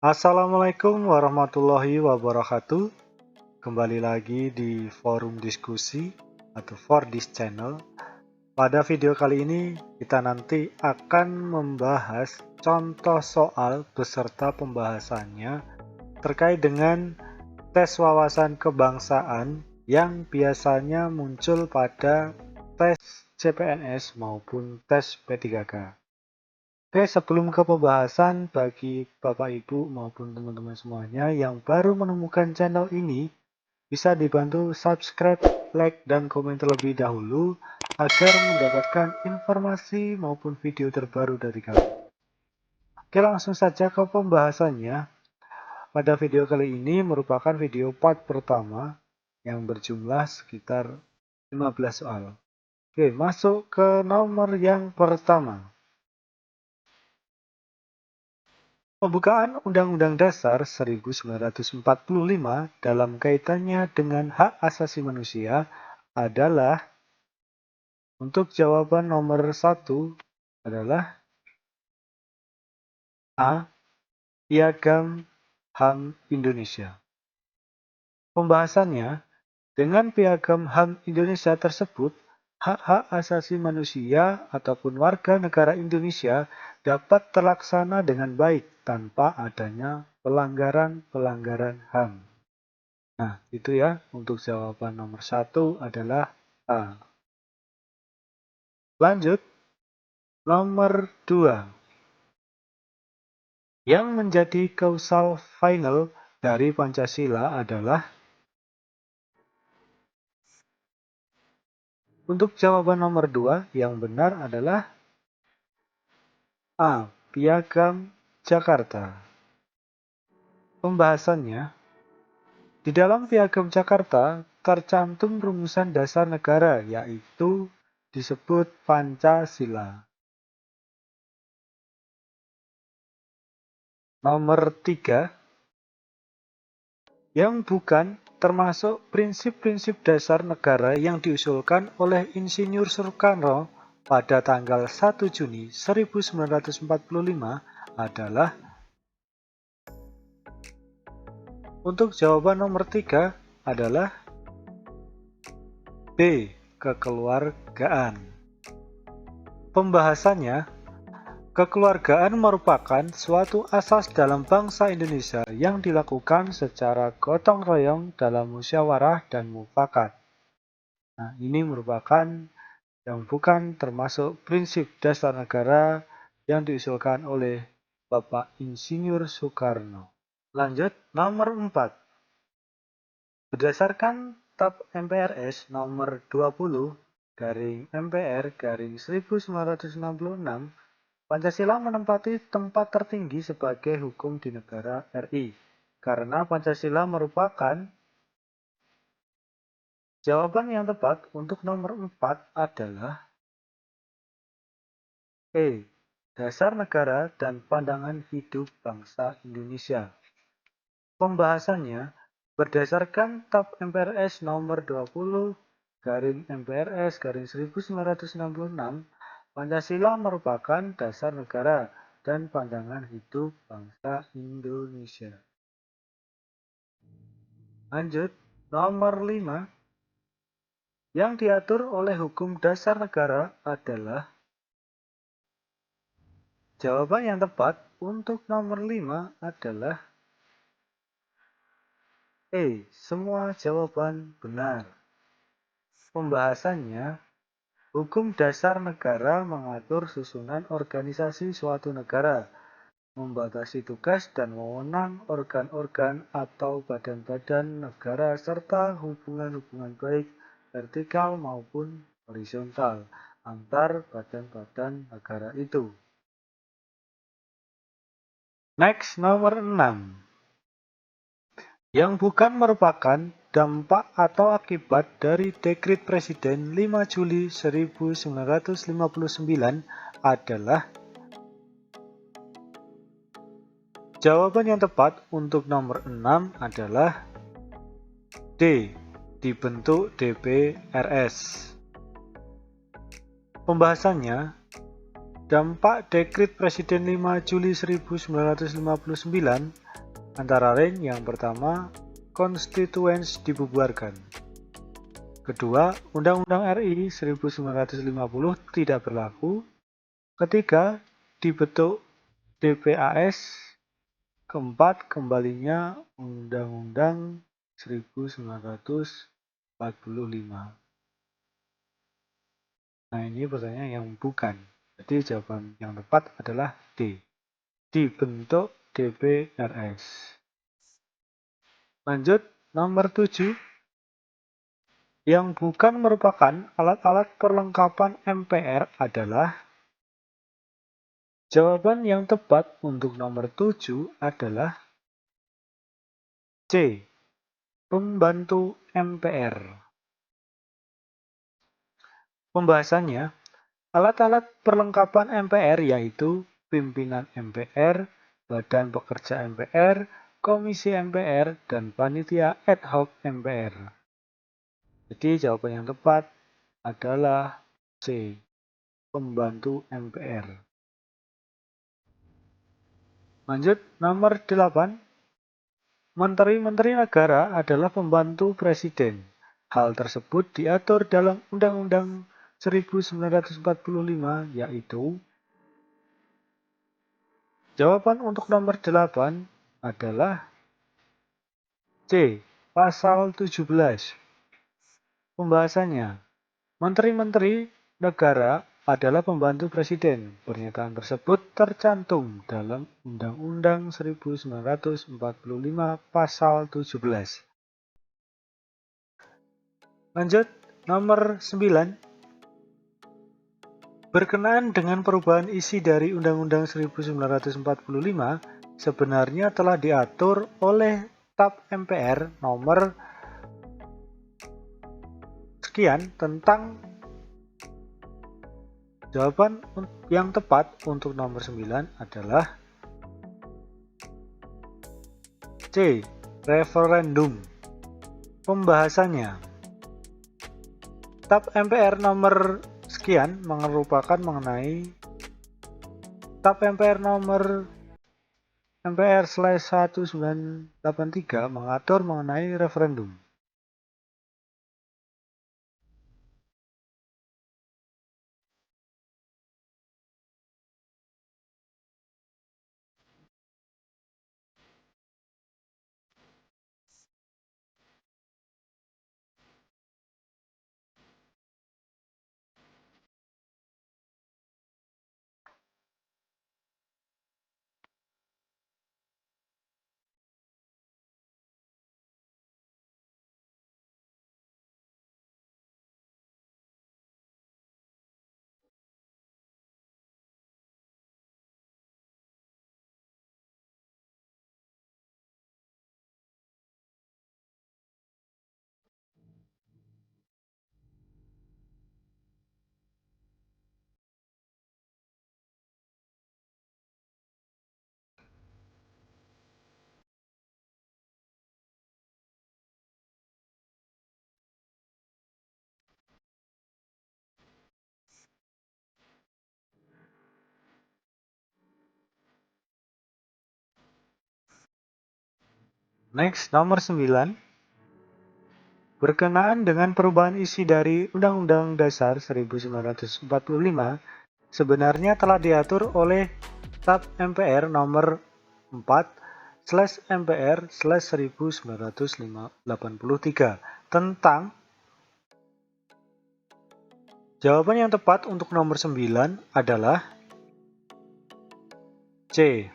Assalamualaikum warahmatullahi wabarakatuh. Kembali lagi di forum diskusi atau for this channel. Pada video kali ini kita nanti akan membahas contoh soal beserta pembahasannya terkait dengan tes wawasan kebangsaan yang biasanya muncul pada tes CPNS maupun tes P3K. Oke, sebelum ke pembahasan, bagi Bapak Ibu maupun teman-teman semuanya yang baru menemukan channel ini, bisa dibantu subscribe, like, dan komen terlebih dahulu agar mendapatkan informasi maupun video terbaru dari kami. Oke, langsung saja ke pembahasannya. Pada video kali ini merupakan video part pertama yang berjumlah sekitar 15 soal. Oke, masuk ke nomor yang pertama. Pembukaan Undang-Undang Dasar 1945 dalam kaitannya dengan hak asasi manusia adalah, untuk jawaban nomor 1 adalah A. Piagam HAM Indonesia. Pembahasannya, dengan Piagam HAM Indonesia tersebut, hak-hak asasi manusia ataupun warga negara Indonesia dapat terlaksana dengan baik tanpa adanya pelanggaran-pelanggaran HAM. Nah, itu ya, untuk jawaban nomor 1 adalah A. Lanjut, nomor 2. Yang menjadi causal final dari Pancasila adalah, untuk jawaban nomor 2 yang benar adalah A. Piagam Jakarta. Pembahasannya, di dalam Piagam Jakarta tercantum rumusan dasar negara, yaitu disebut Pancasila. Nomor 3, yang bukan termasuk prinsip-prinsip dasar negara yang diusulkan oleh Insinyur Soekarno pada tanggal 1 Juni 1945 adalah, untuk jawaban nomor 3 adalah B. Kekeluargaan. Pembahasannya, kekeluargaan merupakan suatu asas dalam bangsa Indonesia yang dilakukan secara gotong royong dalam musyawarah dan mufakat. Nah, ini merupakan yang bukan termasuk prinsip dasar negara yang diusulkan oleh Bapak Insinyur Soekarno. Lanjut, nomor 4. Berdasarkan TAP MPRS nomor 20 MPR 1966, Pancasila menempati tempat tertinggi sebagai hukum di negara RI, karena Pancasila merupakan, jawaban yang tepat untuk nomor 4 adalah E. Dasar negara dan pandangan hidup bangsa Indonesia. Pembahasannya, berdasarkan TAP MPRS nomor 20 MPRS 1966, Pancasila merupakan dasar negara dan pandangan hidup bangsa Indonesia. Lanjut, nomor 5. Yang diatur oleh hukum dasar negara adalah, jawaban yang tepat untuk nomor 5 adalah E. Semua jawaban benar. Pembahasannya, hukum dasar negara mengatur susunan organisasi suatu negara, membatasi tugas dan wewenang organ-organ atau badan-badan negara, serta hubungan-hubungan baik vertikal maupun horizontal antar badan-badan negara itu. Next, nomor 6. Yang bukan merupakan dampak atau akibat dari Dekrit Presiden 5 Juli 1959 adalah, jawaban yang tepat untuk nomor 6 adalah D. Dibentuk DPRS. Pembahasannya, dampak Dekrit Presiden 5 Juli 1959 Antara lain yang pertama, Constituents dibubarkan. Kedua, Undang-Undang RI 1950 tidak berlaku. Ketiga, dibentuk DPAS. Keempat, kembalinya Undang-Undang 1945. Nah, ini pertanyaan yang bukan. Jadi jawaban yang tepat adalah D. Dibentuk DPRS. Lanjut, nomor 7. Yang bukan merupakan alat-alat perlengkapan MPR adalah. Jawaban yang tepat untuk nomor 7 adalah C. Pembantu MPR. Pembahasannya, alat-alat perlengkapan MPR yaitu pimpinan MPR, badan pekerja MPR, komisi MPR, dan panitia ad hoc MPR. Jadi jawaban yang tepat adalah C. Pembantu MPR. Lanjut, nomor 8. Menteri-menteri negara adalah pembantu presiden. Hal tersebut diatur dalam Undang-Undang 1945, yaitu. Jawaban untuk nomor 8 adalah C. Pasal 17. Pembahasannya, menteri-menteri negara adalah pembantu presiden. Pernyataan tersebut tercantum dalam Undang-Undang 1945 Pasal 17. Lanjut, nomor 9. Berkenaan dengan perubahan isi dari Undang-Undang 1945, sebenarnya telah diatur oleh TAP MPR nomor sekian tentang. Jawaban yang tepat untuk nomor 9 adalah C. Referendum. Pembahasannya, TAP MPR nomor sekian merupakan mengenai TAP MPR nomor MPR/1983 mengatur mengenai referendum. Next, nomor 9. Berkenaan dengan perubahan isi dari Undang-Undang Dasar 1945, sebenarnya telah diatur oleh TAP MPR nomor 4/MPR/1983 tentang. Jawaban yang tepat untuk nomor 9 adalah C.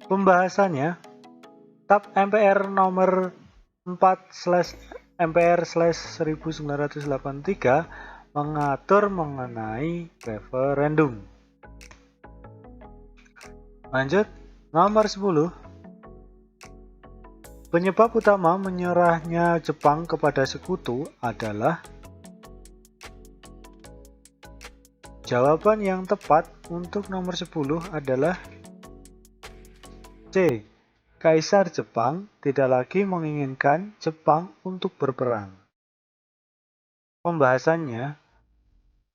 Pembahasannya, TAP MPR nomor 4/MPR/1983 mengatur mengenai referendum. Lanjut, nomor 10. Penyebab utama menyerahnya Jepang kepada sekutu adalah. Jawaban yang tepat untuk nomor 10 adalah C. Kaisar Jepang tidak lagi menginginkan Jepang untuk berperang. Pembahasannya,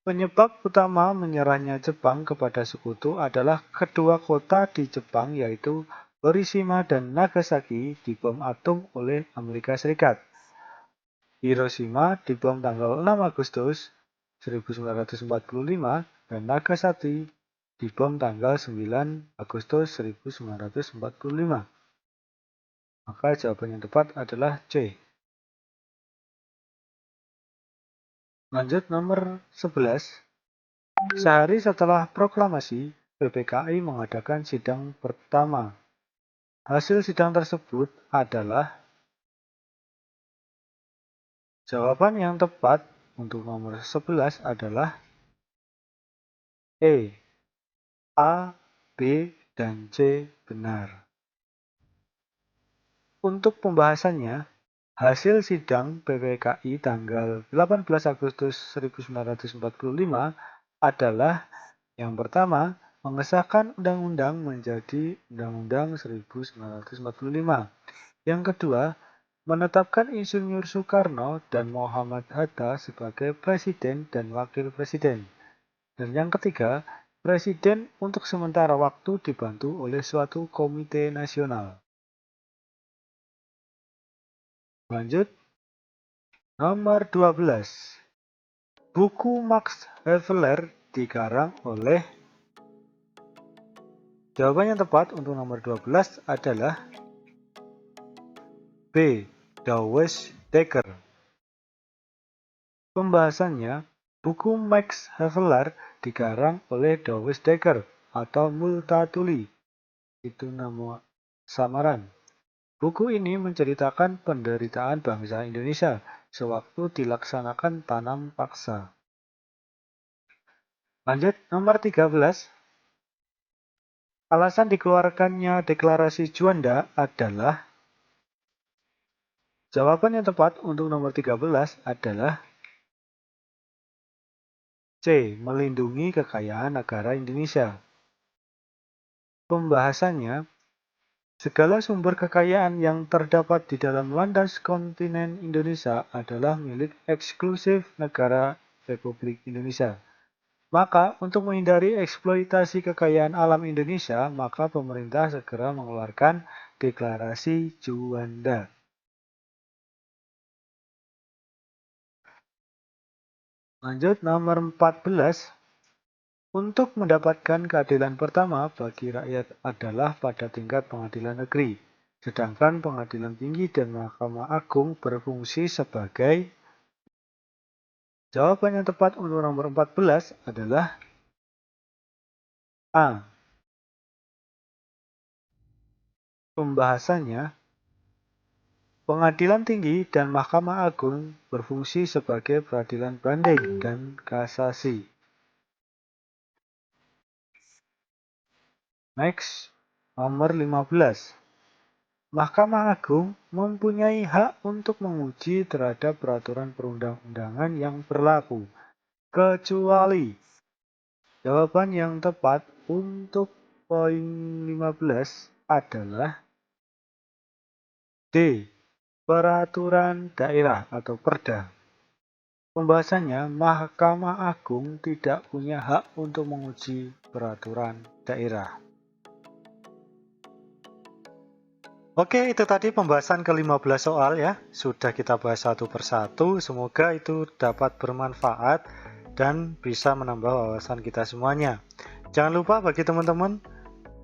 penyebab utama menyerahnya Jepang kepada sekutu adalah kedua kota di Jepang yaitu Hiroshima dan Nagasaki dibom atom oleh Amerika Serikat. Hiroshima dibom tanggal 6 Agustus 1945 dan Nagasaki dibom tanggal 9 Agustus 1945. Maka jawaban yang tepat adalah C. Lanjut nomor 11. Sehari setelah proklamasi, PPKI mengadakan sidang pertama. Hasil sidang tersebut adalah jawaban yang tepat untuk nomor 11 adalah E. A, B, dan C benar. Untuk pembahasannya, hasil sidang PPKI tanggal 18 Agustus 1945 adalah yang pertama, mengesahkan undang-undang menjadi Undang-Undang 1945. Yang kedua, menetapkan Insinyur Soekarno dan Muhammad Hatta sebagai presiden dan wakil presiden. Dan yang ketiga, presiden untuk sementara waktu dibantu oleh suatu komite nasional. Lanjut, nomor 12. Buku Max Havelaar dikarang oleh. Jawaban yang tepat untuk nomor 12 adalah B. Dawes Dekker. Pembahasannya, buku Max Havelaar dikarang oleh Dawes Dekker atau Multatuli. Itu nama samaran. Buku ini menceritakan penderitaan bangsa Indonesia sewaktu dilaksanakan tanam paksa. Lanjut, nomor 13. Alasan dikeluarkannya Deklarasi Juanda adalah. Jawaban yang tepat untuk nomor 13 adalah C. Melindungi kekayaan negara Indonesia. Pembahasannya, segala sumber kekayaan yang terdapat di dalam landas kontinen Indonesia adalah milik eksklusif negara Republik Indonesia. Maka, untuk menghindari eksploitasi kekayaan alam Indonesia, maka pemerintah segera mengeluarkan Deklarasi Juanda. Lanjut, nomor 14. Untuk mendapatkan keadilan pertama bagi rakyat adalah pada tingkat pengadilan negeri, sedangkan pengadilan tinggi dan Mahkamah Agung berfungsi sebagai. Jawaban yang tepat untuk nomor 14 adalah A. Pembahasannya, pengadilan tinggi dan Mahkamah Agung berfungsi sebagai peradilan banding dan kasasi. Next, nomor 15. Mahkamah Agung mempunyai hak untuk menguji terhadap peraturan perundang-undangan yang berlaku, kecuali. Jawaban yang tepat untuk poin 15 adalah D. Peraturan daerah atau Perda. Pembahasannya, Mahkamah Agung tidak punya hak untuk menguji peraturan daerah. Oke, itu tadi pembahasan ke-15 soal ya. Sudah kita bahas satu persatu. Semoga itu dapat bermanfaat dan bisa menambah wawasan kita semuanya. Jangan lupa bagi teman-teman,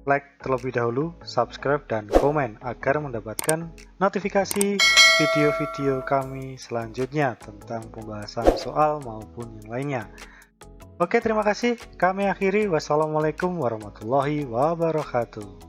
like terlebih dahulu, subscribe, dan komen agar mendapatkan notifikasi video-video kami selanjutnya tentang pembahasan soal maupun yang lainnya. Oke, terima kasih. Kami akhiri. Wassalamualaikum warahmatullahi wabarakatuh.